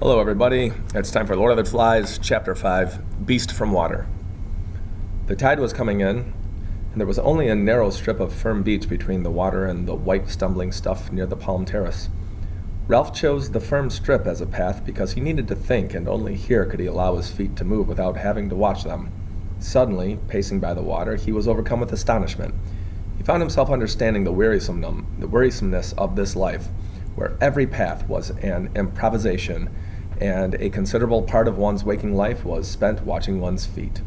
Hello everybody, it's time for Lord of the Flies, Chapter 5, Beast from Water. The tide was coming in, and there was only a narrow strip of firm beach between the water and the white stumbling stuff near the palm terrace. Ralph chose the firm strip as a path because he needed to think, and only here could he allow his feet to move without having to watch them. Suddenly, pacing by the water, he was overcome with astonishment. He found himself understanding the wearisomeness of this life, where every path was an improvisation, and a considerable part of one's waking life was spent watching one's feet.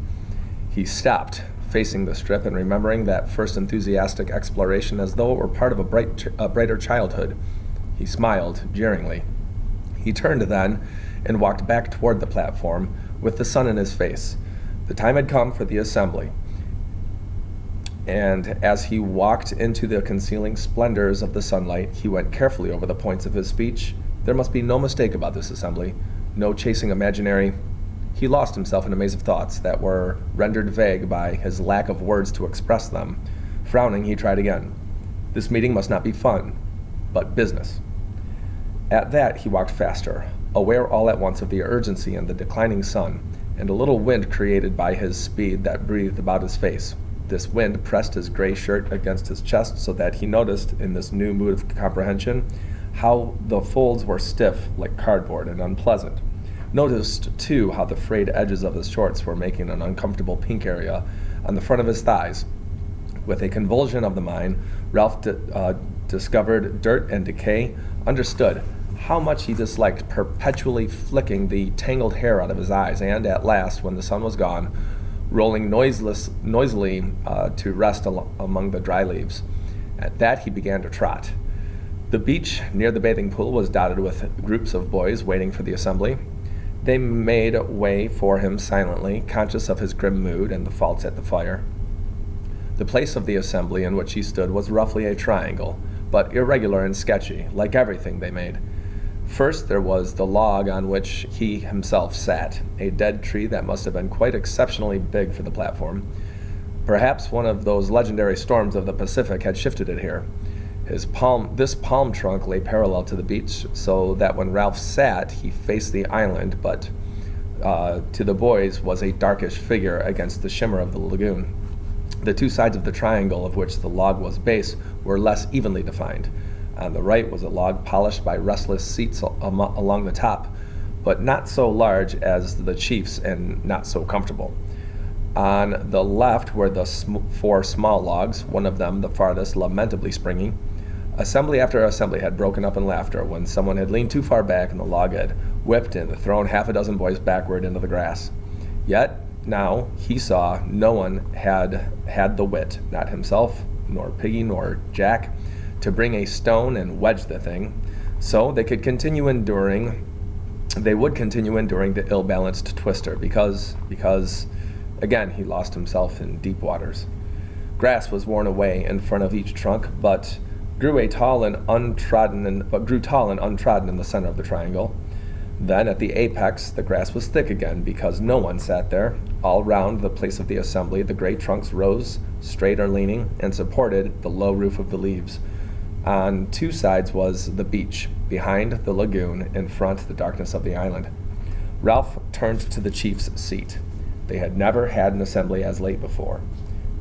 He stopped, facing the strip and remembering that first enthusiastic exploration as though it were part of a brighter childhood. He smiled jeeringly. He turned then and walked back toward the platform with the sun in his face. The time had come for the assembly. And as he walked into the concealing splendors of the sunlight, he went carefully over the points of his speech. There must be no mistake about this assembly, no chasing imaginary. He lost himself in a maze of thoughts that were rendered vague by his lack of words to express them. Frowning, he tried again. This meeting must not be fun, but business. At that, he walked faster, aware all at once of the urgency and the declining sun, and a little wind created by his speed that breathed about his face. This wind pressed his gray shirt against his chest so that he noticed, in this new mood of comprehension, how the folds were stiff like cardboard and unpleasant. Noticed, too, how the frayed edges of his shorts were making an uncomfortable pink area on the front of his thighs. With a convulsion of the mind, Ralph discovered dirt and decay, understood how much he disliked perpetually flicking the tangled hair out of his eyes, and at last, when the sun was gone, rolling noisily to rest among the dry leaves. At that, he began to trot. The beach near the bathing pool was dotted with groups of boys waiting for the assembly. They made way for him silently, conscious of his grim mood and the faults at the fire. The place of the assembly in which he stood was roughly a triangle, but irregular and sketchy, like everything they made. First, there was the log on which he himself sat, a dead tree that must have been quite exceptionally big for the platform. Perhaps one of those legendary storms of the Pacific had shifted it here. This palm trunk lay parallel to the beach, so that when Ralph sat, he faced the island, but to the boys was a darkish figure against the shimmer of the lagoon. The two sides of the triangle of which the log was base were less evenly defined. On the right was a log polished by restless seats along the top, but not so large as the chief's and not so comfortable. On the left were the four small logs, one of them, the farthest, lamentably springing. Assembly after assembly had broken up in laughter when someone had leaned too far back and the log had whipped and thrown half a dozen boys backward into the grass. Yet, now, he saw no one had the wit, not himself, nor Piggy, nor Jack, to bring a stone and wedge the thing, so they would continue enduring the ill-balanced twister, because, again, he lost himself in deep waters. Grass was worn away in front of each trunk, but grew tall and untrodden in the center of the triangle. Then, at the apex, the grass was thick again, because no one sat there. All round the place of the assembly, the great trunks rose, straight or leaning, and supported the low roof of the leaves. On two sides was the beach, behind the lagoon, in front the darkness of the island. Ralph turned to the chief's seat. They had never had an assembly as late before.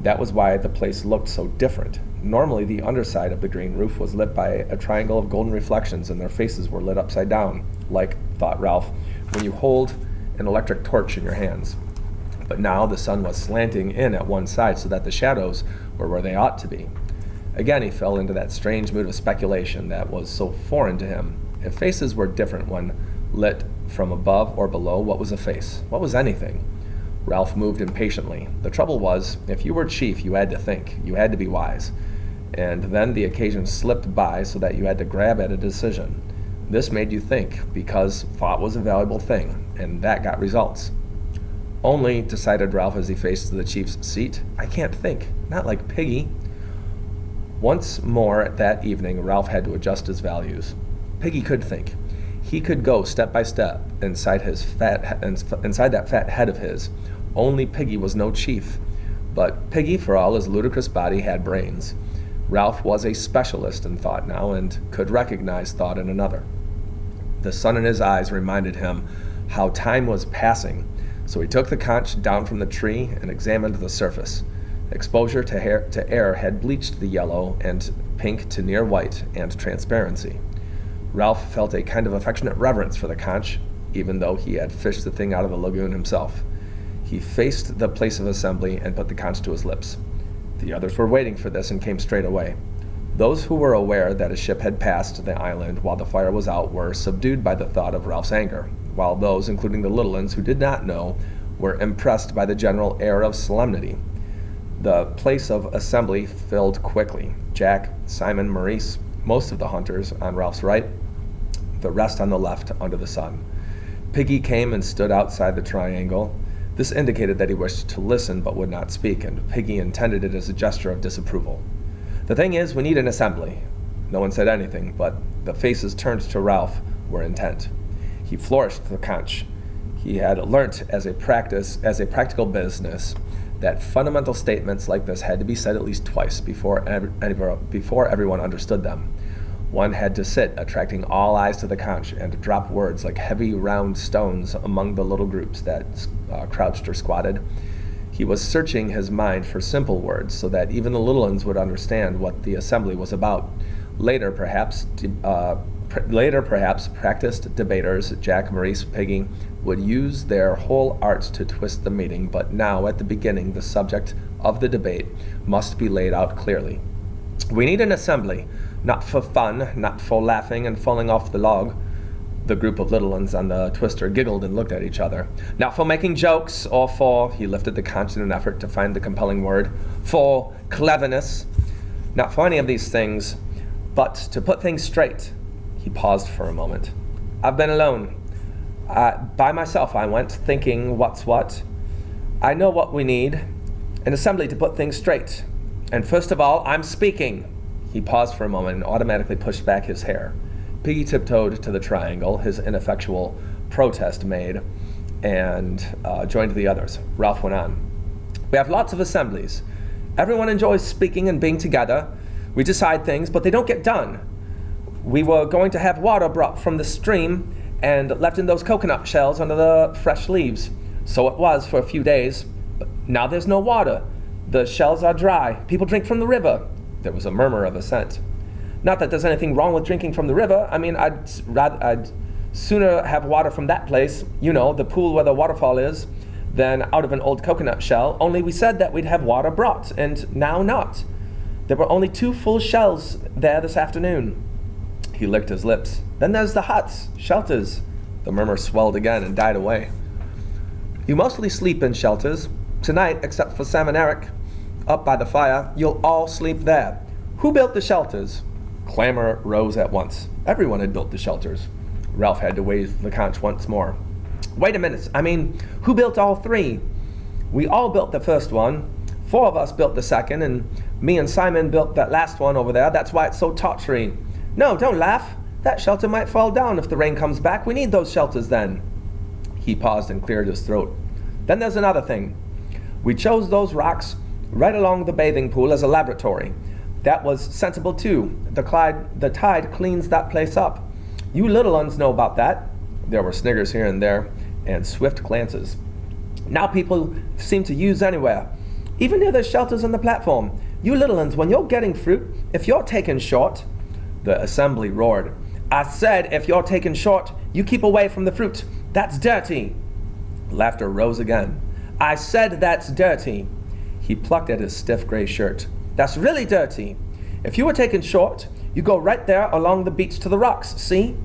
That was why the place looked so different. Normally, the underside of the green roof was lit by a triangle of golden reflections, and their faces were lit upside down, like, thought Ralph, when you hold an electric torch in your hands. But now the sun was slanting in at one side so that the shadows were where they ought to be. Again, he fell into that strange mood of speculation that was so foreign to him. If faces were different when lit from above or below, what was a face? What was anything? Ralph moved impatiently. The trouble was, if you were chief, you had to think. You had to be wise. And then the occasion slipped by so that you had to grab at a decision. This made you think, because thought was a valuable thing, and that got results. Only, decided Ralph as he faced the chief's seat, I can't think. Not like Piggy. Once more that evening, Ralph had to adjust his values. Piggy could think. He could go step by step inside that fat head of his. Only Piggy was no chief. But Piggy, for all his ludicrous body, had brains. Ralph was a specialist in thought now, and could recognize thought in another. The sun in his eyes reminded him how time was passing, so he took the conch down from the tree and examined the surface. Exposure to air had bleached the yellow and pink to near white and transparency. Ralph felt a kind of affectionate reverence for the conch, even though he had fished the thing out of the lagoon himself. He faced the place of assembly and put the conch to his lips. The others were waiting for this and came straight away. Those who were aware that a ship had passed the island while the fire was out were subdued by the thought of Ralph's anger, while those, including the little ones who did not know, were impressed by the general air of solemnity. The place of assembly filled quickly. Jack, Simon, Maurice, most of the hunters on Ralph's right, the rest on the left under the sun. Piggy came and stood outside the triangle. This indicated that he wished to listen but would not speak, and Piggy intended it as a gesture of disapproval. The thing is, we need an assembly. No one said anything, but the faces turned to Ralph were intent. He flourished the conch. He had learnt as a practical business, that fundamental statements like this had to be said at least twice before everyone understood them. One had to sit, attracting all eyes to the conch, and drop words like heavy round stones among the little groups that crouched or squatted. He was searching his mind for simple words so that even the little ones would understand what the assembly was about. Later, perhaps, practiced debaters, Jack, Maurice, Piggy, would use their whole arts to twist the meeting, but now, at the beginning, the subject of the debate must be laid out clearly. We need an assembly, not for fun, not for laughing and falling off the log. The group of little ones on the twister giggled and looked at each other. Not for making jokes, or for, he lifted the conch in an effort to find the compelling word, for cleverness. Not for any of these things, but to put things straight. He paused for a moment. I've been alone. By myself I went, thinking what's what. I know what we need, an assembly to put things straight. And first of all, I'm speaking. He paused for a moment and automatically pushed back his hair. Piggy tiptoed to the triangle, his ineffectual protest made, and joined the others. Ralph went on. We have lots of assemblies. Everyone enjoys speaking and being together. We decide things, but they don't get done. We were going to have water brought from the stream and left in those coconut shells under the fresh leaves. So it was for a few days, but now there's no water. The shells are dry. People drink from the river. There was a murmur of assent. Not that there's anything wrong with drinking from the river. I mean, I'd sooner have water from that place, you know, the pool where the waterfall is, than out of an old coconut shell. Only we said that we'd have water brought, and now not. There were only 2 full shells there this afternoon. He licked his lips. Then there's the huts, shelters. The murmur swelled again and died away. You mostly sleep in shelters. Tonight, except for Sam and Eric, up by the fire, you'll all sleep there. Who built the shelters? Clamor rose at once. Everyone had built the shelters. Ralph had to wave the conch once more. Wait a minute. I mean, who built all 3? We all built the first one. 4 of us built the second, and me and Simon built that last one over there. That's why it's so tottery. No, don't laugh. That shelter might fall down if the rain comes back. We need those shelters then. He paused and cleared his throat. Then there's another thing. We chose those rocks right along the bathing pool as a laboratory. That was sensible too. The tide cleans that place up. You little ones know about that. There were sniggers here and there, and swift glances. Now people seem to use anywhere, even near the shelters on the platform. You little ones, when you're getting fruit, if you're taken short, the assembly roared. I said, if you're taken short, you keep away from the fruit. That's dirty. Laughter rose again. I said that's dirty. He plucked at his stiff gray shirt. That's really dirty. If you were taken short, you go right there along the beach to the rocks, see?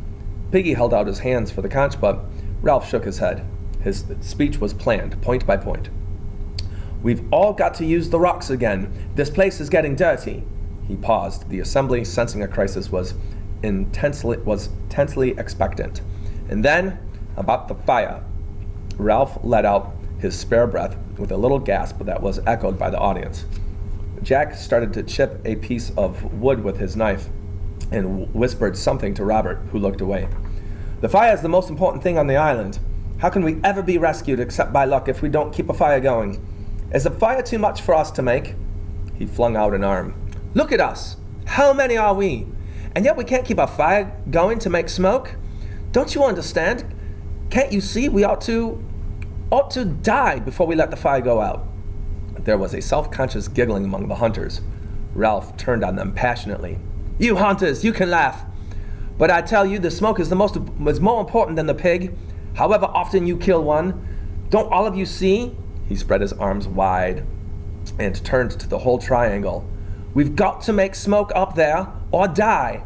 Piggy held out his hands for the conch, but Ralph shook his head. His speech was planned, point by point. We've all got to use the rocks again. This place is getting dirty. He paused. The assembly, sensing a crisis, was tensely expectant. And then, about the fire. Ralph let out his spare breath with a little gasp that was echoed by the audience. Jack started to chip a piece of wood with his knife and whispered something to Robert, who looked away. The fire is the most important thing on the island. How can we ever be rescued except by luck if we don't keep a fire going? Is the fire too much for us to make? He flung out an arm. Look at us! How many are we? And yet we can't keep a fire going to make smoke? Don't you understand? Can't you see we ought to die before we let the fire go out? There was a self-conscious giggling among the hunters. Ralph turned on them passionately. You hunters, you can laugh. But I tell you, the smoke is more important than the pig. However often you kill one, don't all of you see? He spread his arms wide and turned to the whole triangle. We've got to make smoke up there or die.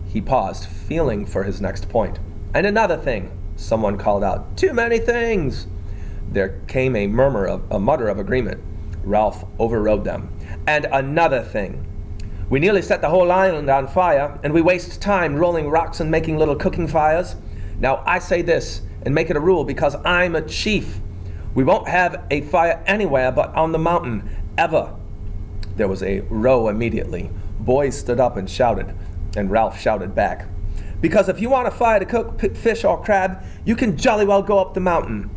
He paused, feeling for his next point. And another thing, someone called out, too many things. There came a mutter of agreement. Ralph overrode them. And another thing. We nearly set the whole island on fire, and we waste time rolling rocks and making little cooking fires. Now I say this, and make it a rule, because I'm a chief. We won't have a fire anywhere but on the mountain, ever. There was a row immediately. Boys stood up and shouted, and Ralph shouted back. Because if you want a fire to cook fish or crab, you can jolly well go up the mountain.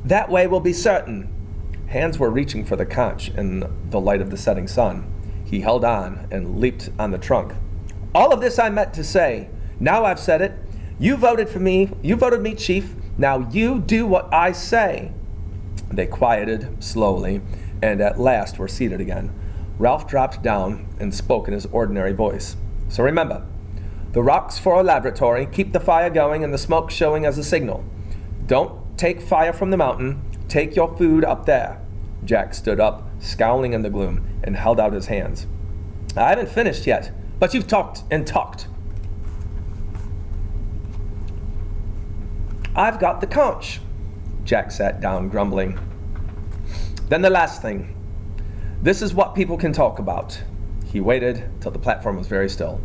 That way we'll be certain. Hands were reaching for the conch in the light of the setting sun. He held on and leaped on the trunk. All of this I meant to say. Now I've said it. You voted for me. You voted me chief. Now you do what I say. They quieted slowly and at last were seated again. Ralph dropped down and spoke in his ordinary voice. So remember, the rock's for a laboratory. Keep the fire going and the smoke showing as a signal. Don't take fire from the mountain. Take your food up there. Jack stood up, scowling in the gloom, and held out his hands. I haven't finished yet, but you've talked and talked. I've got the conch. Jack sat down, grumbling. Then the last thing. This is what people can talk about. He waited till the platform was very still.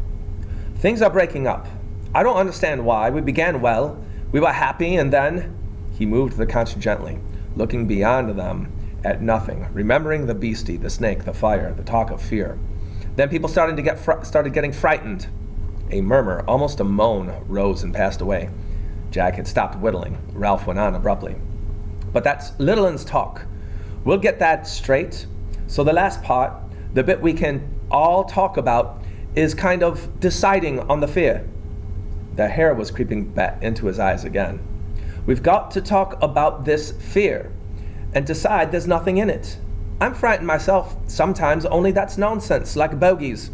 Things are breaking up. I don't understand why. We began well. We were happy, and then... He moved the conch gently, looking beyond them at nothing, remembering the beastie, the snake, the fire, the talk of fear. Then people started getting frightened. A murmur, almost a moan, rose and passed away. Jack had stopped whittling. Ralph went on abruptly. But that's little un's talk. We'll get that straight. So the last part, the bit we can all talk about, is kind of deciding on the fear. The hair was creeping back into his eyes again. We've got to talk about this fear and decide there's nothing in it. I'm frightened myself sometimes, only that's nonsense, like bogies.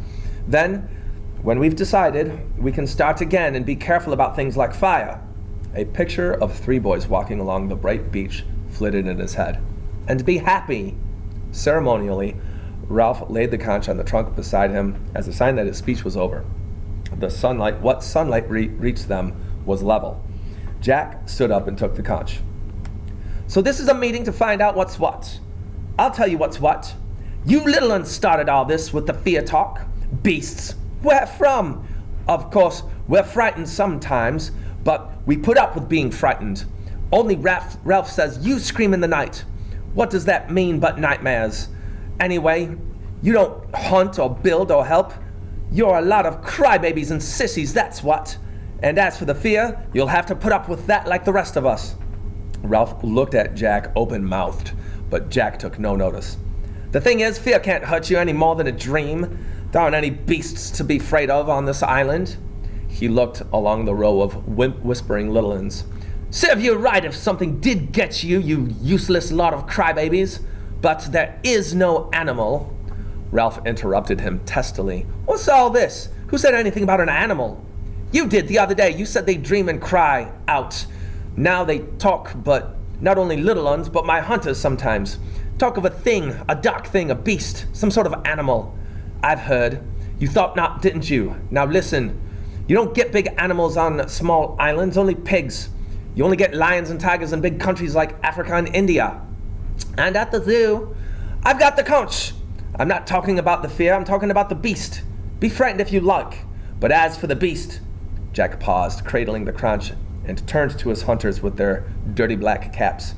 Then, when we've decided, we can start again and be careful about things like fire. A picture of three boys walking along the bright beach flitted in his head. And be happy. Ceremonially, Ralph laid the conch on the trunk beside him as a sign that his speech was over. What sunlight reached them was level. Jack stood up and took the conch. So this is a meeting to find out what's what. I'll tell you what's what. You little uns started all this with the fear talk. Beasts. Where from? Of course, we're frightened sometimes, but we put up with being frightened. Only Ralph says you scream in the night. What does that mean but nightmares? Anyway, you don't hunt or build or help. You're a lot of crybabies and sissies, that's what. And as for the fear, you'll have to put up with that like the rest of us. Ralph looked at Jack open-mouthed, but Jack took no notice. The thing is, fear can't hurt you any more than a dream. There aren't any beasts to be afraid of on this island. He looked along the row of whispering little uns. Serve you right if something did get you, you useless lot of crybabies. But there is no animal. Ralph interrupted him testily. What's all this? Who said anything about an animal? You did the other day. You said they dream and cry out. Now they talk, but not only little uns, but my hunters sometimes. Talk of a thing, a dark thing, a beast, some sort of animal. I've heard. You thought not, didn't you? Now listen. You don't get big animals on small islands, only pigs. You only get lions and tigers in big countries like Africa and India. And at the zoo, I've got the conch. I'm not talking about the fear, I'm talking about the beast. Be frightened if you like. But as for the beast... Jack paused, cradling the conch, and turned to his hunters with their dirty black caps.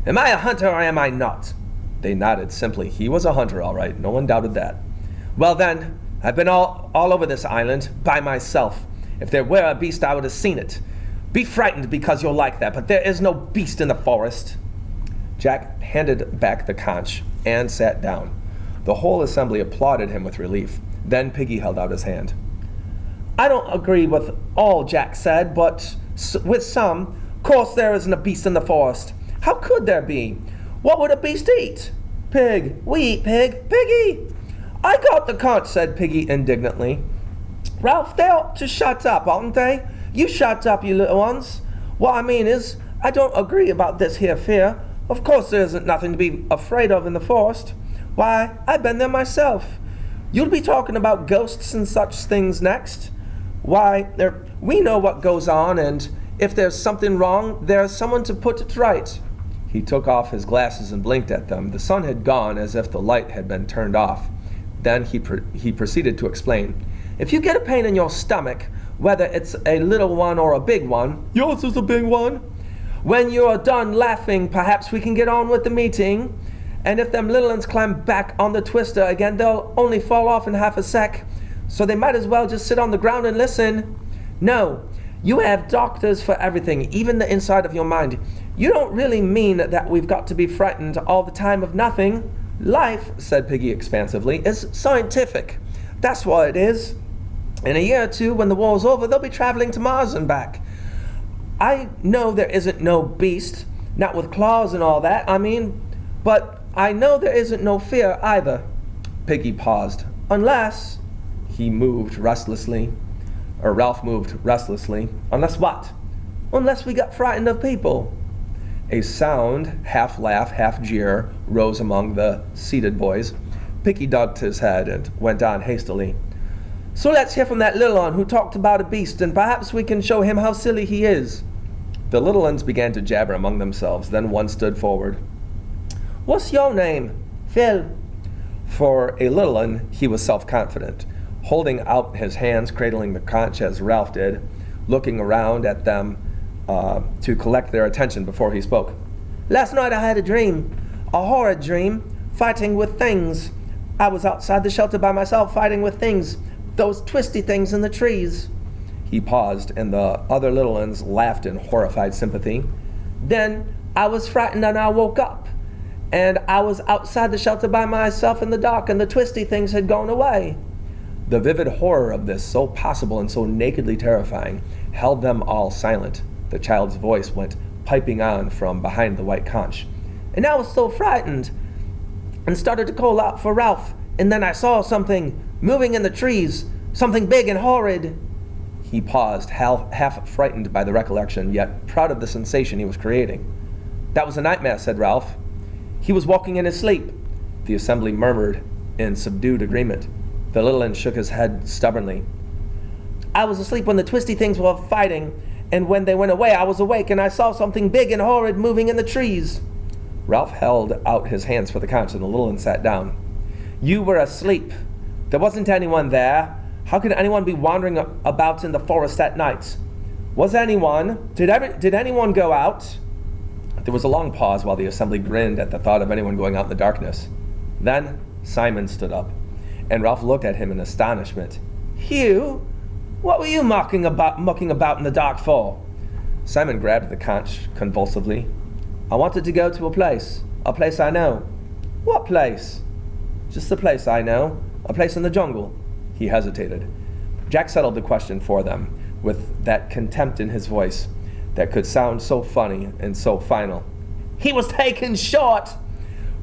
Am I a hunter or am I not? They nodded simply. He was a hunter, all right. No one doubted that. Well then, I've been all over this island by myself. If there were a beast, I would have seen it. Be frightened because you're like that, but there is no beast in the forest. Jack handed back the conch and sat down. The whole assembly applauded him with relief. Then Piggy held out his hand. I don't agree with all Jack said, but with some. Course there isn't a beast in the forest. How could there be? What would a beast eat? Pig. We eat pig. Piggy! I got the conch, said Piggy indignantly. Ralph, they ought to shut up, oughtn't they? You shut up, you little ones. What I mean is, I don't agree about this here fear. Of course there isn't nothing to be afraid of in the forest. Why, I've been there myself. You'll be talking about ghosts and such things next. Why, we know what goes on, and if there's something wrong, there's someone to put it right. He took off his glasses and blinked at them. The sun had gone as if the light had been turned off. Then he proceeded to explain. If you get a pain in your stomach, whether it's a little one or a big one, yours is a big one, when you're done laughing, perhaps we can get on with the meeting. And if them little uns climb back on the twister again, they'll only fall off in half a sec. So they might as well just sit on the ground and listen. No, you have doctors for everything, even the inside of your mind. You don't really mean that we've got to be frightened all the time of nothing. Life, said Piggy expansively, is scientific. That's what it is. In a year or two, when the war's over, they'll be traveling to Mars and back. I know there isn't no beast, not with claws and all that, I mean, but I know there isn't no fear either. Piggy paused. Unless, he moved restlessly, or Ralph moved restlessly. Unless what? Unless we got frightened of people. A sound, half laugh, half jeer, rose among the seated boys. Piggy ducked his head and went on hastily. So let's hear from that little one who talked about a beast, and perhaps we can show him how silly he is. The little uns began to jabber among themselves. Then one stood forward. What's your name? Phil. For a little un, he was self-confident, holding out his hands, cradling the conch as Ralph did, looking around at them to collect their attention before he spoke. Last night I had a dream, a horrid dream, fighting with things. I was outside the shelter by myself fighting with things, those twisty things in the trees. He paused, and the other little uns laughed in horrified sympathy. Then I was frightened and I woke up, and I was outside the shelter by myself in the dark, and the twisty things had gone away. The vivid horror of this, so possible and so nakedly terrifying, held them all silent. The child's voice went piping on from behind the white conch. And I was so frightened and started to call out for Ralph, and then I saw something moving in the trees, something big and horrid. He paused, half frightened by the recollection, yet proud of the sensation he was creating. That was a nightmare, said Ralph. He was walking in his sleep. The assembly murmured in subdued agreement. The little un shook his head stubbornly. I was asleep when the twisty things were fighting, and when they went away, I was awake, and I saw something big and horrid moving in the trees. Ralph held out his hands for the conch, and the little un sat down. You were asleep. There wasn't anyone there. How could anyone be wandering about in the forest at night? Was anyone? Did anyone go out? There was a long pause while the assembly grinned at the thought of anyone going out in the darkness. Then Simon stood up, and Ralph looked at him in astonishment. Hugh, what were you mucking about in the dark for? Simon grabbed the conch convulsively. I wanted to go to a place I know. What place? Just the place I know, a place in the jungle. He hesitated. Jack settled the question for them, with that contempt in his voice that could sound so funny and so final. He was taken short!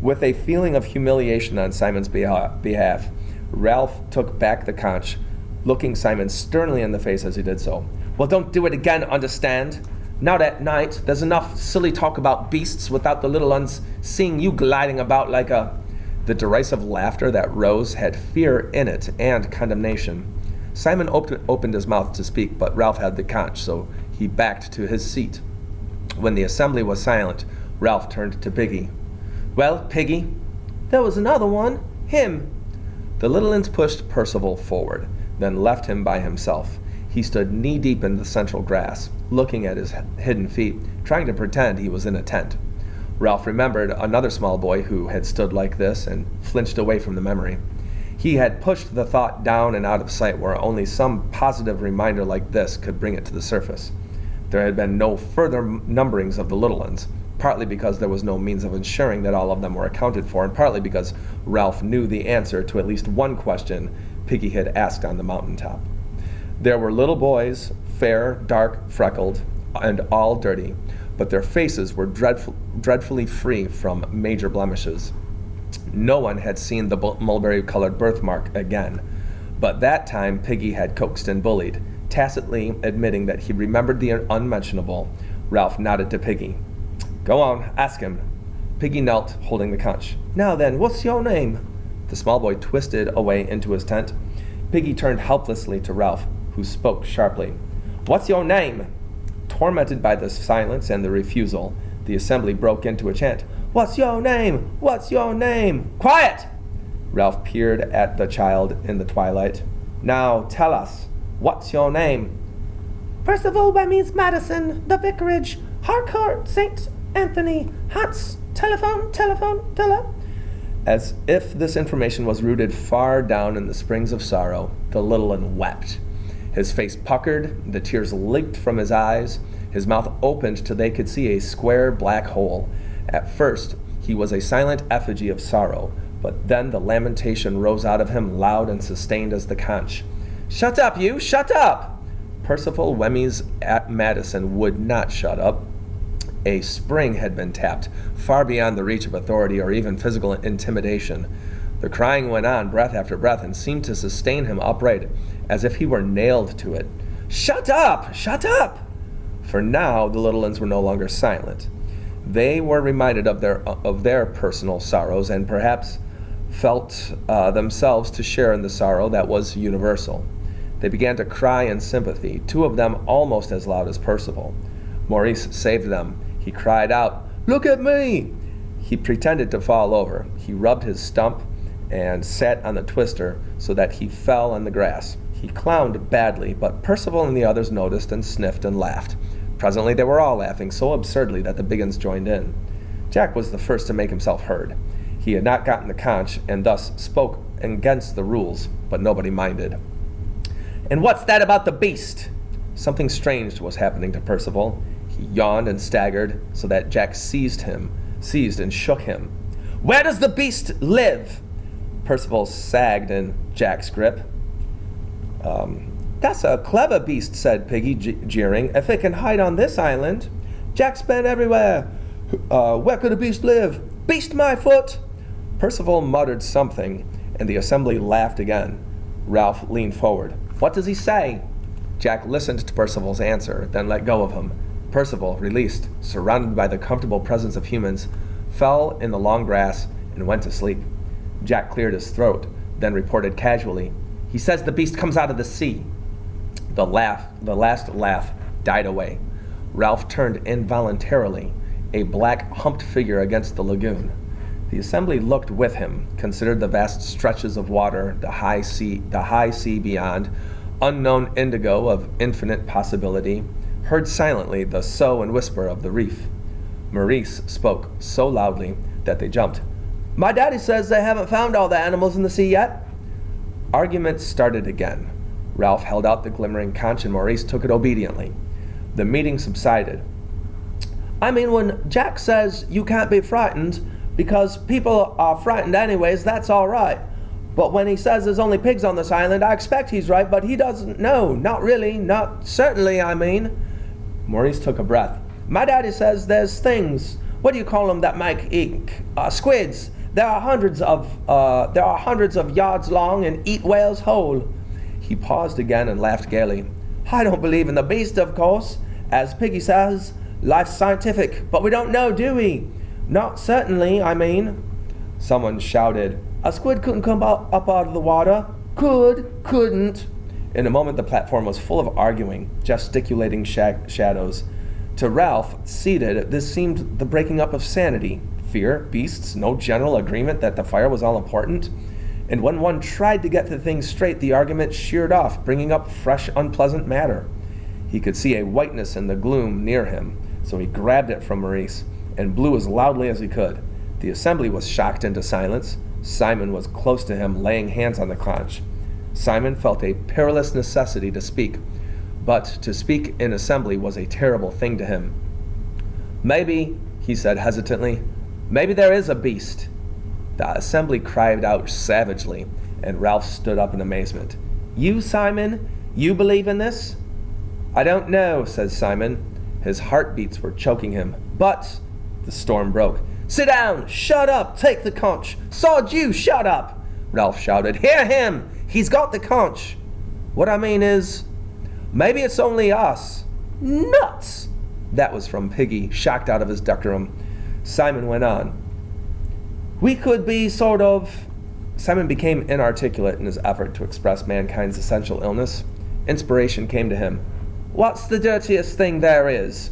With a feeling of humiliation on Simon's behalf, Ralph took back the conch, looking Simon sternly in the face as he did so. Well, don't do it again, understand? Not at night. There's enough silly talk about beasts without the little uns seeing you gliding about like a... The derisive laughter that rose had fear in it and condemnation. Simon opened his mouth to speak, but Ralph had the conch, so he backed to his seat. When the assembly was silent, Ralph turned to Piggy. Well, Piggy? There was another one. Him. The little uns pushed Percival forward, then left him by himself. He stood knee-deep in the central grass, looking at his hidden feet, trying to pretend he was in a tent. Ralph remembered another small boy who had stood like this and flinched away from the memory. He had pushed the thought down and out of sight where only some positive reminder like this could bring it to the surface. There had been no further numberings of the little ones, partly because there was no means of ensuring that all of them were accounted for, and partly because Ralph knew the answer to at least one question Piggy had asked on the mountaintop. There were little boys, fair, dark, freckled, and all dirty, but their faces were dreadfully free from major blemishes. No one had seen the mulberry-colored birthmark again, but that time Piggy had coaxed and bullied, tacitly admitting that he remembered the unmentionable. Ralph nodded to Piggy. "Go on, ask him." Piggy knelt, holding the conch. "Now then, what's your name?" The small boy twisted away into his tent. Piggy turned helplessly to Ralph, who spoke sharply. "What's your name?" Tormented by the silence and the refusal, the assembly broke into a chant. "What's your name? What's your name?" "Quiet!" Ralph peered at the child in the twilight. "Now tell us, what's your name?" "Percival Wemmy's Madison, the vicarage, Harcourt, St. Anthony, Hants, telephone, tele. As if this information was rooted far down in the springs of sorrow, the little one wept. His face puckered, the tears leaked from his eyes, his mouth opened till they could see a square black hole. At first, he was a silent effigy of sorrow, but then the lamentation rose out of him loud and sustained as the conch. "Shut up, you! Shut up!" Percival Wemmy's Madison would not shut up. A spring had been tapped, far beyond the reach of authority or even physical intimidation. The crying went on, breath after breath, and seemed to sustain him upright, as if he were nailed to it. "Shut up! Shut up!" For now the little ones were no longer silent. They were reminded of their personal sorrows, and perhaps felt themselves to share in the sorrow that was universal. They began to cry in sympathy, two of them almost as loud as Percival. Maurice saved them. He cried out, "Look at me!" He pretended to fall over. He rubbed his stump and sat on the twister so that he fell on the grass. He clowned badly, but Percival and the others noticed and sniffed and laughed. Presently they were all laughing so absurdly that the big uns joined in. Jack was the first to make himself heard. He had not gotten the conch and thus spoke against the rules, but nobody minded. "And what's that about the beast?" Something strange was happening to Percival. He yawned and staggered so that Jack seized and shook him. "Where does the beast live?" Percival sagged in Jack's grip. "That's a clever beast," said Piggy, jeering. "If it can hide on this island. Jack's been everywhere. Where could a beast live? Beast my foot!" Percival muttered something, and the assembly laughed again. Ralph leaned forward. "What does he say?" Jack listened to Percival's answer, then let go of him. Percival, released, surrounded by the comfortable presence of humans, fell in the long grass and went to sleep. Jack cleared his throat, then reported casually, "He says the beast comes out of the sea." The last laugh died away. Ralph turned involuntarily, a black humped figure against the lagoon. The assembly looked with him, considered the vast stretches of water, the high sea beyond, unknown indigo of infinite possibility, heard silently the sough and whisper of the reef. Maurice spoke so loudly that they jumped. "My daddy says they haven't found all the animals in the sea yet." Argument started again. Ralph held out the glimmering conch and Maurice took it obediently. The meeting subsided. "I mean, when Jack says you can't be frightened because people are frightened anyways, that's all right. But when he says there's only pigs on this island, I expect he's right, but he doesn't know. Not really, not certainly, I mean." Maurice took a breath. "My daddy says there's things, what do you call them, that make ink? Squids. There are hundreds of yards long and eat whales whole." He paused again and laughed gaily. "I don't believe in the beast, of course. As Piggy says, life's scientific, but we don't know, do we? Not certainly, I mean." Someone shouted, "A squid couldn't come up out of the water." "Could, couldn't." In a moment the platform was full of arguing, gesticulating shadows. To Ralph, seated, this seemed the breaking up of sanity. Fear, beasts, no general agreement that the fire was all important. And when one tried to get the thing straight, the argument sheared off, bringing up fresh, unpleasant matter. He could see a whiteness in the gloom near him, so he grabbed it from Maurice and blew as loudly as he could. The assembly was shocked into silence. Simon was close to him, laying hands on the conch. Simon felt a perilous necessity to speak, but to speak in assembly was a terrible thing to him. "Maybe," he said hesitantly, "maybe there is a beast." The assembly cried out savagely, and Ralph stood up in amazement. "You, Simon? You believe in this?" "I don't know," said Simon. His heartbeats were choking him. But the storm broke. "Sit down! Shut up! Take the conch! Sod you, shut up!" Ralph shouted. "Hear him! He's got the conch!" "What I mean is, maybe it's only us." "Nuts!" That was from Piggy, shocked out of his decorum. Simon went on. "We could be sort of..." Simon became inarticulate in his effort to express mankind's essential illness. Inspiration came to him. "What's the dirtiest thing there is?"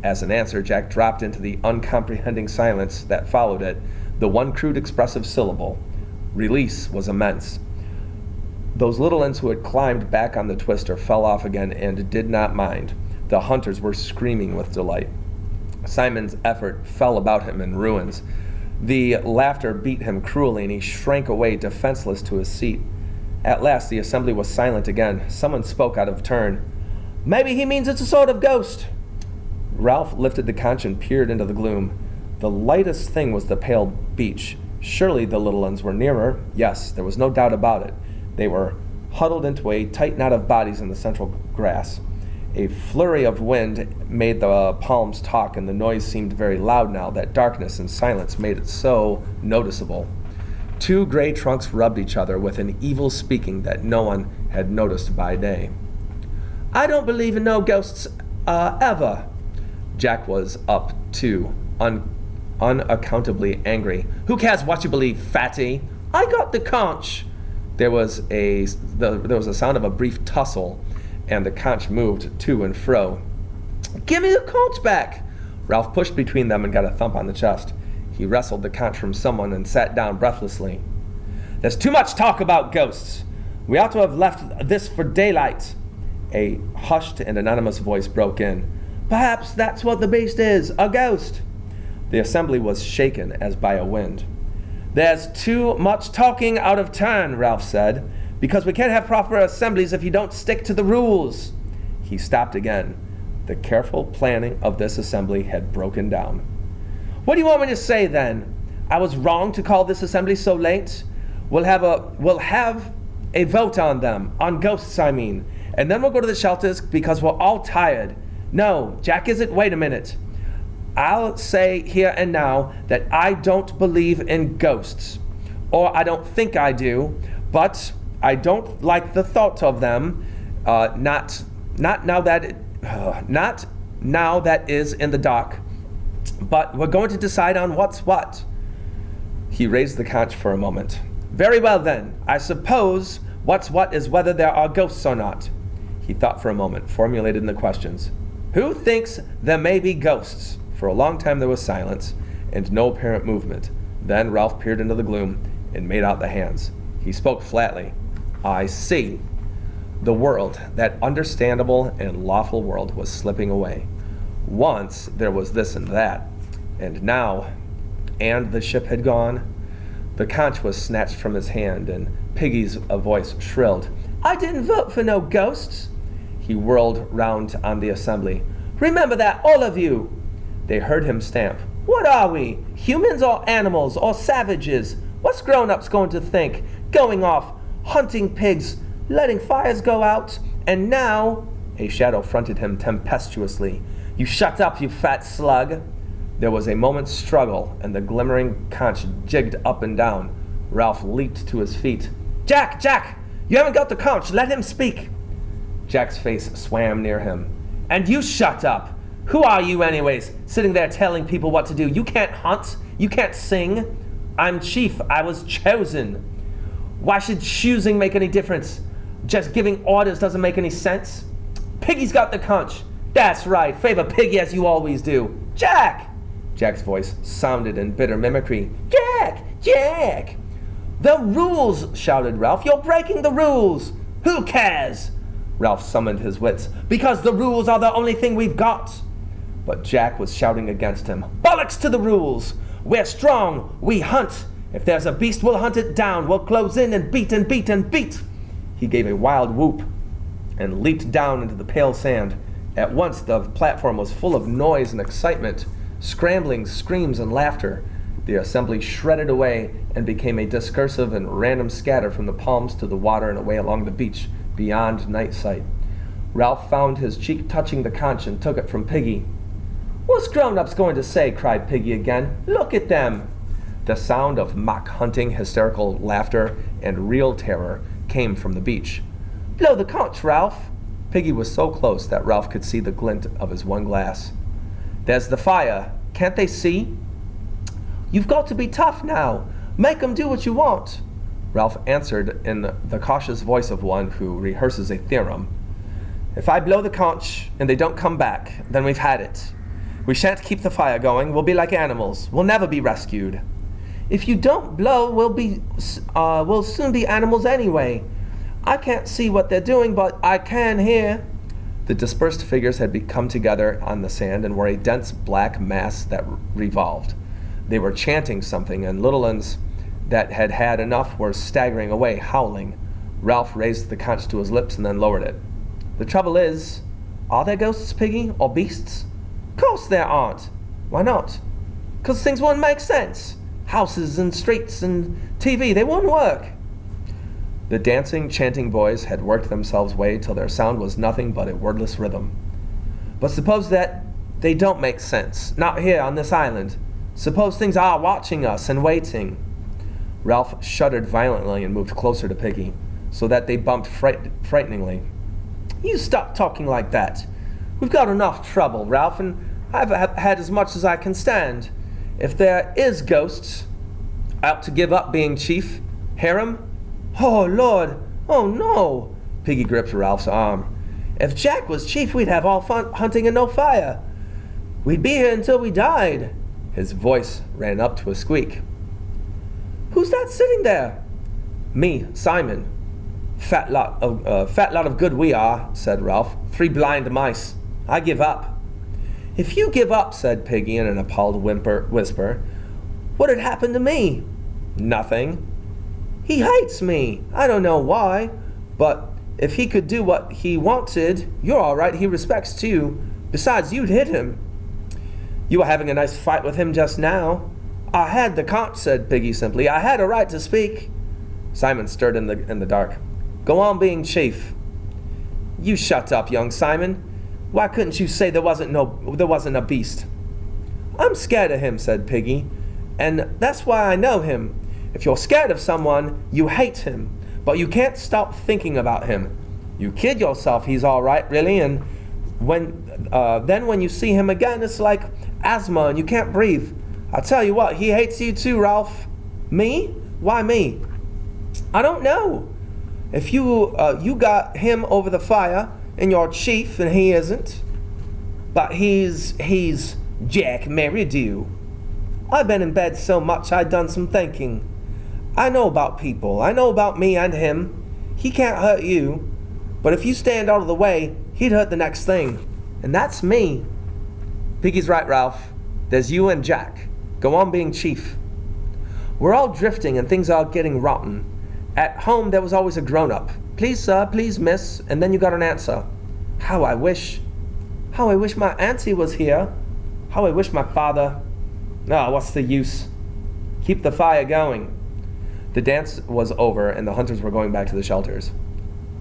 As an answer, Jack dropped into the uncomprehending silence that followed it the one crude expressive syllable. Release was immense. Those little ends who had climbed back on the twister fell off again and did not mind. The hunters were screaming with delight. Simon's effort fell about him in ruins. The laughter beat him cruelly, and he shrank away defenseless to his seat. At last the assembly was silent again. Someone spoke out of turn. "Maybe he means it's a sort of ghost." Ralph lifted the conch and peered into the gloom. The lightest thing was the pale beach. Surely the little ones were nearer. Yes, there was no doubt about it. They were huddled into a tight knot of bodies in the central grass. A flurry of wind made the palms talk, and the noise seemed very loud now that darkness and silence made it so noticeable. Two gray trunks rubbed each other with an evil speaking that no one had noticed by day. "I don't believe in no ghosts, ever." Jack was up, too, unaccountably angry. "Who cares what you believe, fatty?" "I got the conch." There was a sound of a brief tussle, and the conch moved to and fro. "Give me the conch back!" Ralph pushed between them and got a thump on the chest. He wrestled the conch from someone and sat down breathlessly. "There's too much talk about ghosts. We ought to have left this for daylight." A hushed and anonymous voice broke in. "Perhaps that's what the beast is, a ghost." The assembly was shaken as by a wind. "There's too much talking out of turn," Ralph said, "because we can't have proper assemblies if you don't stick to the rules." He stopped again. The careful planning of this assembly had broken down. "What do you want me to say, then? I was wrong to call this assembly so late? We'll have a vote on them, on ghosts, I mean, and then we'll go to the shelters because we're all tired. No, Jack isn't. Wait a minute. I'll say here and now that I don't believe in ghosts, or I don't think I do, but I don't like the thought of them. Not now that is in the dark. But we're going to decide on what's what." He raised the conch for a moment. "Very well then. I suppose what's what is whether there are ghosts or not." He thought for a moment, formulated the questions. "Who thinks there may be ghosts?" For a long time there was silence, and no apparent movement. Then Ralph peered into the gloom and made out the hands. He spoke flatly. "I see." The world, that understandable and lawful world, was slipping away. Once there was this and that, and now, and the ship had gone. The conch was snatched from his hand, and Piggy's voice shrilled. "I didn't vote for no ghosts." He whirled round on the assembly. "Remember that, all of you." They heard him stamp. "What are we? Humans or animals or savages? What's grown-ups going to think? Going off, hunting pigs, letting fires go out, and now..." A shadow fronted him tempestuously. "You shut up, you fat slug." There was a moment's struggle, and the glimmering conch jigged up and down. Ralph leaped to his feet. Jack! Jack! You haven't got the conch. Let him speak." Jack's face swam near him. "And you shut up. Who are you anyways, sitting there telling people what to do? You can't hunt. You can't sing. I'm chief. I was chosen. Why should choosing make any difference? Just giving orders doesn't make any sense. Piggy's got the conch. That's right. Favor Piggy as you always do. Jack!" Jack's voice sounded in bitter mimicry. "Jack! Jack!" "The rules!" shouted Ralph. "You're breaking the rules!" "Who cares?" Ralph summoned his wits. "Because the rules are the only thing we've got." But Jack was shouting against him. "Bollocks to the rules! We're strong! We hunt! If there's a beast, we'll hunt it down! We'll close in and beat and beat and beat!" He gave a wild whoop and leaped down into the pale sand. At once the platform was full of noise and excitement, scrambling, screams, and laughter. The assembly shredded away and became a discursive and random scatter from the palms to the water and away along the beach beyond night sight. Ralph found his cheek touching the conch and took it from Piggy. "What's grown-ups going to say?" cried Piggy again. "Look at them!" The sound of mock-hunting, hysterical laughter, and real terror came from the beach. "Blow the conch, Ralph!" Piggy was so close that Ralph could see the glint of his one glass. "There's the fire. Can't they see?" "You've got to be tough now. Make 'em do what you want." Ralph answered in the cautious voice of one who rehearses a theorem. "If I blow the conch and they don't come back, then we've had it. We shan't keep the fire going. We'll be like animals. We'll never be rescued." "If you don't blow, we'll soon be animals anyway. I can't see what they're doing, but I can hear." The dispersed figures had come together on the sand and were a dense black mass that revolved. They were chanting something, and little ones that had had enough were staggering away, howling. Ralph raised the conch to his lips and then lowered it. "The trouble is, are there ghosts, Piggy, or beasts?" "Course there aren't." "Why not?" "'Cause things wouldn't make sense. Houses and streets and TV, they wouldn't work." The dancing, chanting boys had worked themselves way till their sound was nothing but a wordless rhythm. "But suppose that they don't make sense, not here on this island. Suppose things are watching us and waiting." Ralph shuddered violently and moved closer to Piggy, so that they bumped frighteningly. "You stop talking like that. We've got enough trouble, Ralph, and I've had as much as I can stand. If there is ghosts out to give up being chief, hear 'em?" "Oh, Lord! Oh, no!" Piggy gripped Ralph's arm. "If Jack was chief, we'd have all fun hunting and no fire. We'd be here until we died." His voice ran up to a squeak. "Who's that sitting there?" "Me, Simon." Fat lot of good we are," said Ralph. "3 blind mice. I give up." "If you give up," said Piggy in an appalled whisper, "what'd happen to me?" "Nothing." "He hates me. I don't know why. But if he could do what he wanted, you're all right. He respects too. Besides, you'd hit him." "You were having a nice fight with him just now." "I had the conch," said Piggy simply. "I had a right to speak." Simon stirred in the dark. "Go on being chief." "You shut up, young Simon. Why couldn't you say there wasn't a beast?" "I'm scared of him," said Piggy, "and that's why I know him. If you're scared of someone, you hate him, but you can't stop thinking about him. You kid yourself he's all right, really, and then when you see him again, it's like asthma and you can't breathe. I tell you what, he hates you too, Ralph." "Me? Why me?" "I don't know. If you got him over the fire, and you're chief, and he isn't." "But he's Jack married you." "I've been in bed so much I done some thinking. I know about people. I know about me and him. He can't hurt you. But if you stand out of the way, he'd hurt the next thing. And that's me." "Piggy's right, Ralph. There's you and Jack. Go on being chief." "We're all drifting and things are getting rotten. At home there was always a grown-up. 'Please, sir, please, miss,' and then you got an answer. How I wish my auntie was here. How I wish my father. Ah, what's the use? Keep the fire going." The dance was over and the hunters were going back to the shelters.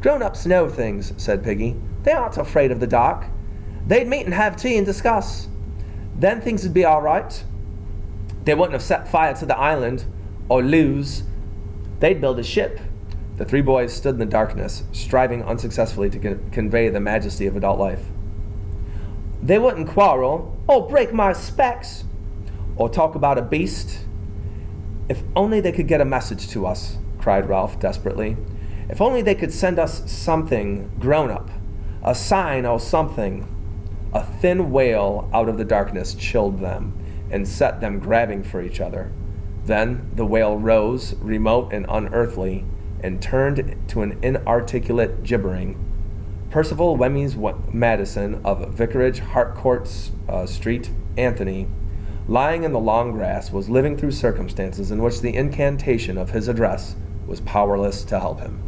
"Grown-ups know things," said Piggy. "They aren't afraid of the dark. They'd meet and have tea and discuss. Then things would be all right. They wouldn't have set fire to the island, or lose. They'd build a ship." The 3 boys stood in the darkness, striving unsuccessfully to convey the majesty of adult life. "They wouldn't quarrel, or break my specs, or talk about a beast. If only they could get a message to us," cried Ralph desperately. "If only they could send us something grown-up, a sign or something." A thin wail out of the darkness chilled them and set them grabbing for each other. Then the wail rose, remote and unearthly, and turned to an inarticulate gibbering. Percival Wemyss Madison of Vicarage, Harcourt Street, Anthony, lying in the long grass, was living through circumstances in which the incantation of his address was powerless to help him.